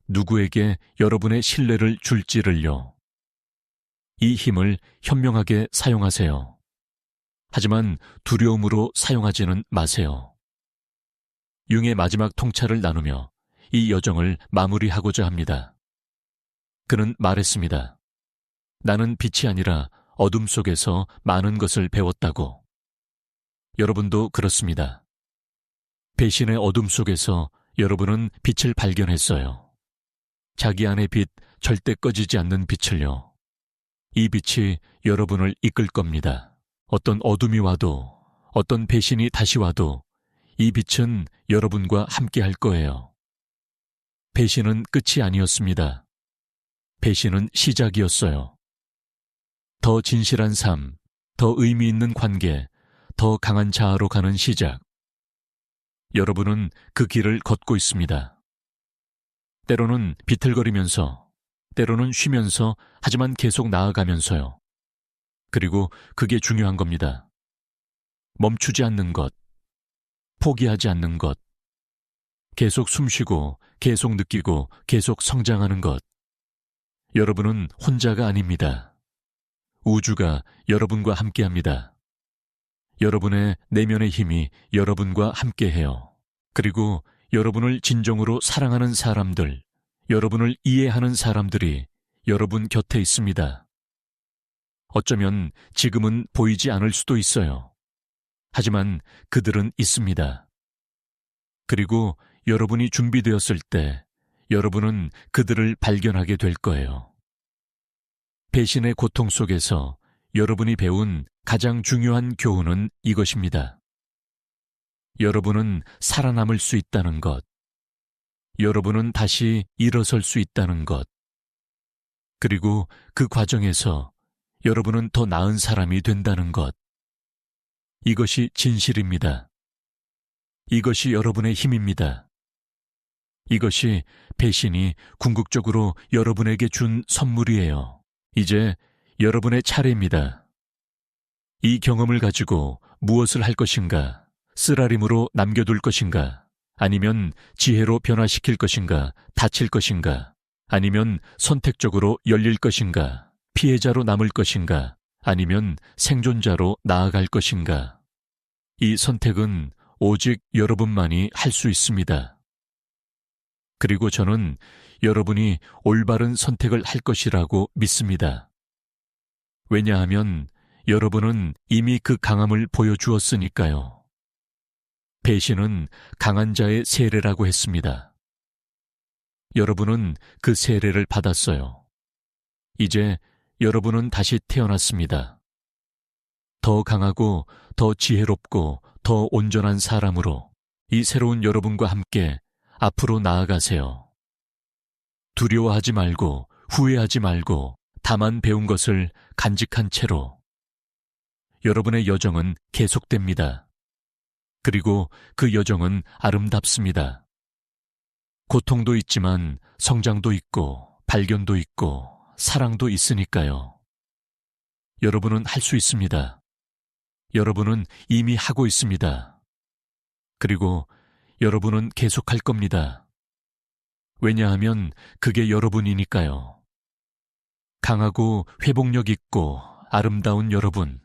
누구에게 여러분의 신뢰를 줄지를요. 이 힘을 현명하게 사용하세요. 하지만 두려움으로 사용하지는 마세요. 융의 마지막 통찰을 나누며 이 여정을 마무리하고자 합니다. 그는 말했습니다. 나는 빛이 아니라 어둠 속에서 많은 것을 배웠다고. 여러분도 그렇습니다. 배신의 어둠 속에서 여러분은 빛을 발견했어요. 자기 안의 빛, 절대 꺼지지 않는 빛을요. 이 빛이 여러분을 이끌 겁니다. 어떤 어둠이 와도, 어떤 배신이 다시 와도 이 빛은 여러분과 함께 할 거예요. 배신은 끝이 아니었습니다. 배신은 시작이었어요. 더 진실한 삶, 더 의미 있는 관계, 더 강한 자아로 가는 시작. 여러분은 그 길을 걷고 있습니다. 때로는 비틀거리면서, 때로는 쉬면서, 하지만 계속 나아가면서요. 그리고 그게 중요한 겁니다. 멈추지 않는 것, 포기하지 않는 것, 계속 숨쉬고, 계속 느끼고, 계속 성장하는 것. 여러분은 혼자가 아닙니다. 우주가 여러분과 함께합니다. 여러분의 내면의 힘이 여러분과 함께해요. 그리고 여러분을 진정으로 사랑하는 사람들, 여러분을 이해하는 사람들이 여러분 곁에 있습니다. 어쩌면 지금은 보이지 않을 수도 있어요. 하지만 그들은 있습니다. 그리고 여러분이 준비되었을 때 여러분은 그들을 발견하게 될 거예요. 배신의 고통 속에서 여러분이 배운 가장 중요한 교훈은 이것입니다. 여러분은 살아남을 수 있다는 것. 여러분은 다시 일어설 수 있다는 것. 그리고 그 과정에서 여러분은 더 나은 사람이 된다는 것. 이것이 진실입니다. 이것이 여러분의 힘입니다. 이것이 배신이 궁극적으로 여러분에게 준 선물이에요. 이제 여러분의 차례입니다. 이 경험을 가지고 무엇을 할 것인가? 쓰라림으로 남겨둘 것인가? 아니면 지혜로 변화시킬 것인가? 다칠 것인가? 아니면 선택적으로 열릴 것인가? 피해자로 남을 것인가? 아니면 생존자로 나아갈 것인가? 이 선택은 오직 여러분만이 할 수 있습니다. 그리고 저는 여러분이 올바른 선택을 할 것이라고 믿습니다. 왜냐하면 여러분은 이미 그 강함을 보여주었으니까요. 배신은 강한 자의 세례라고 했습니다. 여러분은 그 세례를 받았어요. 이제 여러분은 다시 태어났습니다. 더 강하고 더 지혜롭고 더 온전한 사람으로 이 새로운 여러분과 함께 앞으로 나아가세요. 두려워하지 말고 후회하지 말고 다만 배운 것을 간직한 채로 여러분의 여정은 계속됩니다. 그리고 그 여정은 아름답습니다. 고통도 있지만 성장도 있고 발견도 있고 사랑도 있으니까요. 여러분은 할 수 있습니다. 여러분은 이미 하고 있습니다. 그리고 여러분은 계속할 겁니다. 왜냐하면 그게 여러분이니까요. 강하고 회복력 있고 아름다운 여러분,